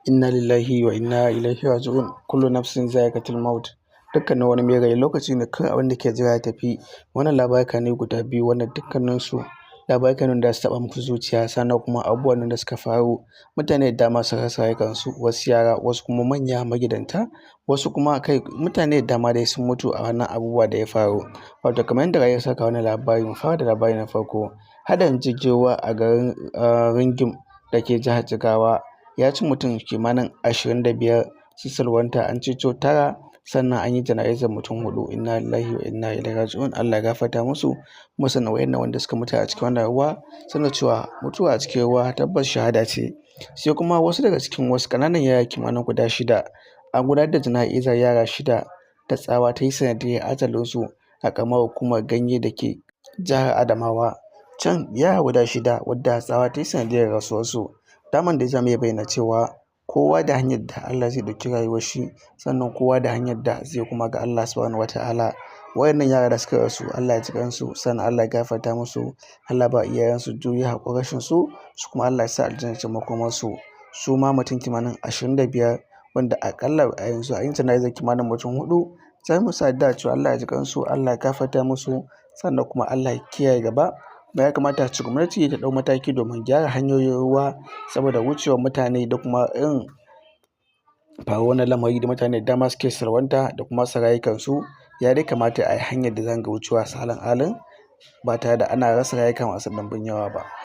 Inna lillahi wa inna ilaihi raji'un. Kullu nafsin za'iqatul maut. Dukkanin wani mai rai lokaci ne kawai abin da ke jira ya tafi. Wannan labarika ne guda biyu wannan dukkaninsu labarika ne da su taɓa muku zuciya sannan kuma abubuwan da suka faru. Mutane da dama sun rasa rayukansu, wasu yara, wasu kuma manya magidanta, wasu kuma kai mutane da dama dai sun mutu a wannan abubuwa da ya faru. Wato kamar yadda rayuwar saka wannan labari mu fara da labari na farko. Haɗarin jirgin ruwa a garin Ringim da ke jihar Jigawa ya ci mutum kimanin 25 sun salwanta, an ceto 9 sannan an yi jana'izar mutum 4. Inna lillahi wa inna ilaihi raji'un. Allah ya gafarta musu kuma sannan waɗannan wanda suka mutu a cikin wannan ruwa suna cewa mutuwa a cikin ruwa tabbas shahada ce. Sai kuma wasu daga cikin wasu ƙananan yara kimanin guda 6 an gudanar da jana'izar yara 6 da tsawa ta yi sanadiyyar ajalinsu a ƙaramar hukumar Ganye da ke jihar Adamawa. Can yara guda 6 wadda tsawa ta yi sanadiyyar rasuwarsu. Daman da ya bayyana cewa kowa da hanyar da Allah zai ɗauki rayuwar shi sannan kowa da hanyar da zai kuma ga Allah subhanahu wata'ala. Waɗannan yara da suka rasu Allah ya ji ƙansu sannan Allah ya gafarta musu, Allah ba iyayensu juriyar haƙurin rashin su kuma Allah ya sa aljanna ce makomarsu. Su ma mutum kimanin 25 wanda aƙalla a yanzu an yi jana'izar kimanin mutum 4. Sai mu sa addu'a cewa Allah ya ji ƙansu, Allah ya gafarta musu sannan kuma Allah ya kiyaye gaba. Ya kamata ce gwamnati ta ɗau mataki domin gyara hanyoyin ruwa saboda wucewar mutane da kuma irin faruwar wannan lamari da mutane da dama suke salwanta da kuma rasa rayukansu. Ya dai kamata a yi hanyar da za a dinga wucewa salin alin ba tare da ana rasa rayuka masu ɗimbin yawa ba.